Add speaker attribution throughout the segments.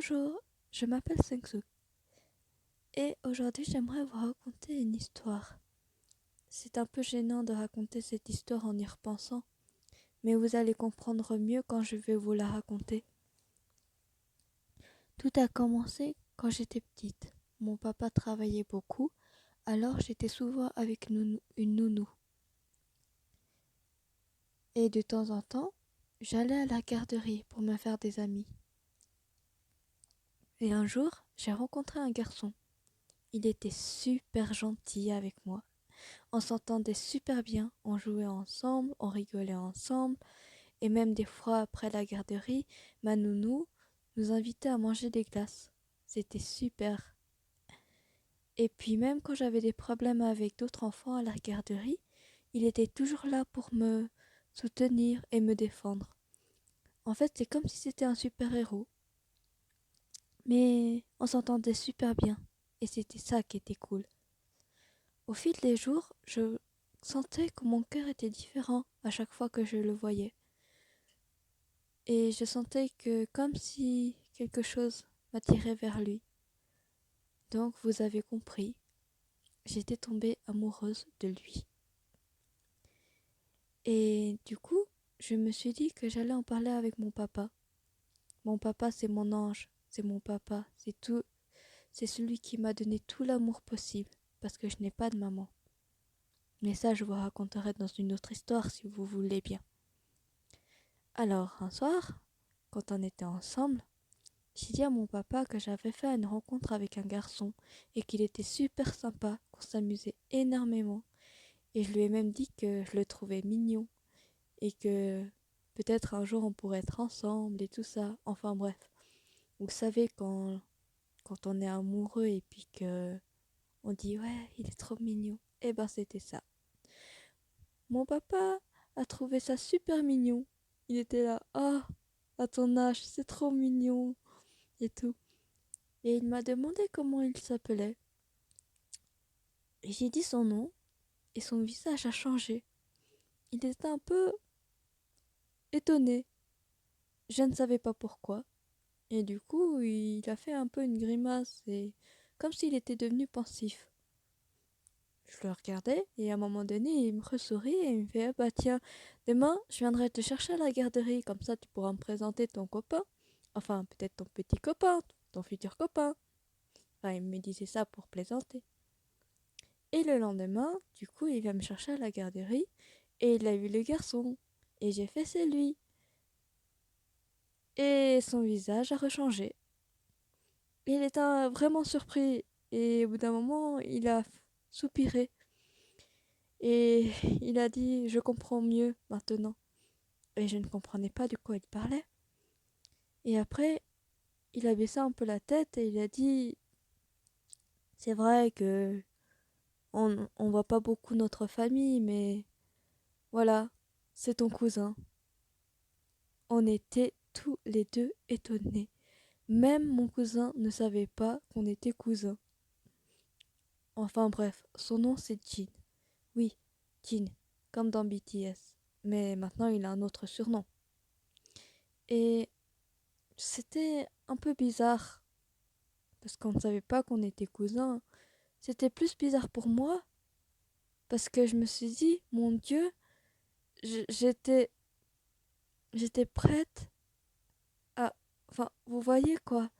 Speaker 1: Bonjour, je m'appelle Sengsuk et aujourd'hui j'aimerais vous raconter une histoire. C'est un peu gênant de raconter cette histoire en y repensant, mais vous allez comprendre mieux quand je vais vous la raconter. Tout a commencé quand j'étais petite. Mon papa travaillait beaucoup, alors j'étais souvent avec une nounou. Et de temps en temps, j'allais à la garderie pour me faire des amis. Et un jour, j'ai rencontré un garçon. Il était super gentil avec moi. On s'entendait super bien, on jouait ensemble, on rigolait ensemble, et même des fois après la garderie, ma nounou nous invitait à manger des glaces. C'était super. Et puis même quand j'avais des problèmes avec d'autres enfants à la garderie, il était toujours là pour me soutenir et me défendre. En fait, c'est comme si c'était un super-héros. Mais on s'entendait super bien, et c'était ça qui était cool. Au fil des jours, je sentais que mon cœur était différent à chaque fois que je le voyais. Et je sentais que comme si quelque chose m'attirait vers lui. Donc vous avez compris, j'étais tombée amoureuse de lui. Et du coup, je me suis dit que j'allais en parler avec mon papa. Mon papa, c'est mon ange, c'est mon papa, c'est tout, c'est celui qui m'a donné tout l'amour possible, parce que je n'ai pas de maman. Mais ça, je vous raconterai dans une autre histoire si vous voulez bien. Alors, un soir, quand on était ensemble, j'ai dit à mon papa que j'avais fait une rencontre avec un garçon et qu'il était super sympa, qu'on s'amusait énormément. Et je lui ai même dit que je le trouvais mignon et que peut-être un jour on pourrait être ensemble et tout ça. Enfin bref, vous savez quand on est amoureux et puis que on dit ouais, il est trop mignon. Eh ben c'était ça. Mon papa a trouvé ça super mignon. Il était là, ah, à ton âge, c'est trop mignon et tout. Et il m'a demandé comment il s'appelait. Et j'ai dit son nom, et son visage a changé. Il était un peu étonné. Je ne savais pas pourquoi. Et du coup, il a fait un peu une grimace, et comme s'il était devenu pensif. Je le regardais, et à un moment donné, il me ressourit et il me fait ah bah tiens, demain, je viendrai te chercher à la garderie, comme ça tu pourras me présenter ton copain. Enfin, peut-être ton petit copain, ton futur copain. Enfin, il me disait ça pour plaisanter. Et le lendemain, du coup, il vient me chercher à la garderie et il a vu le garçon. Et j'ai fait c'est lui. Et son visage a rechangé. Il était vraiment surpris et au bout d'un moment, il a soupiré et il a dit je comprends mieux maintenant. Et je ne comprenais pas de quoi il parlait. Et après, il a baissé un peu la tête et il a dit c'est vrai que on voit pas beaucoup notre famille, mais voilà, c'est ton cousin. On était tous les deux étonnés. Même mon cousin ne savait pas qu'on était cousins. Enfin bref, son nom c'est Jin. Oui, Jin, comme dans BTS. Mais maintenant il a un autre surnom. Et c'était un peu bizarre, parce qu'on ne savait pas qu'on était cousins. C'était plus bizarre pour moi, parce que je me suis dit, mon Dieu, j'étais prête à... Enfin, vous voyez quoi?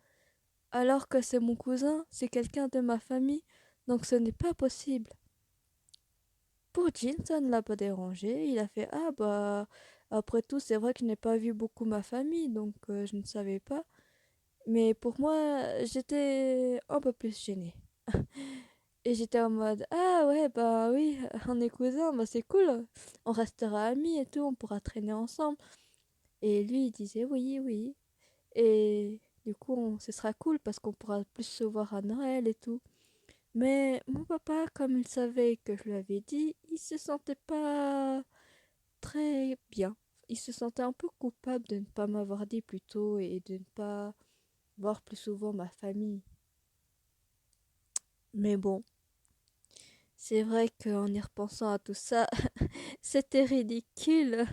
Speaker 1: Alors que c'est mon cousin, c'est quelqu'un de ma famille, donc ce n'est pas possible. Pour Jean, ça ne l'a pas dérangé. Il a fait ah bah après tout, c'est vrai que je n'ai pas vu beaucoup ma famille, donc je ne savais pas. Mais pour moi, j'étais un peu plus gênée. Et j'étais en mode ah ouais bah oui, on est cousins, bah c'est cool. On restera amis et tout, on pourra traîner ensemble. Et lui, il disait oui, oui. Et du coup, ce sera cool parce qu'on pourra plus se voir à Noël et tout. Mais mon papa, comme il savait que je lui avais dit, il se sentait pas très bien. Il se sentait un peu coupable de ne pas m'avoir dit plus tôt et de ne pas voir plus souvent ma famille. Mais bon, c'est vrai qu'en y repensant à tout ça, c'était ridicule.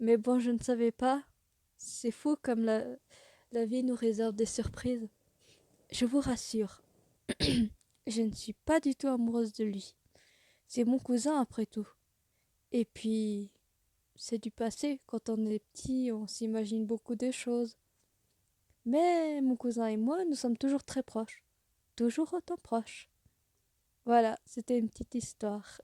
Speaker 1: Mais bon, je ne savais pas. C'est fou comme La vie nous réserve des surprises. Je vous rassure, je ne suis pas du tout amoureuse de lui. C'est mon cousin après tout. Et puis, c'est du passé. Quand on est petit, on s'imagine beaucoup de choses. Mais mon cousin et moi, nous sommes toujours très proches. Toujours autant proches. Voilà, c'était une petite histoire.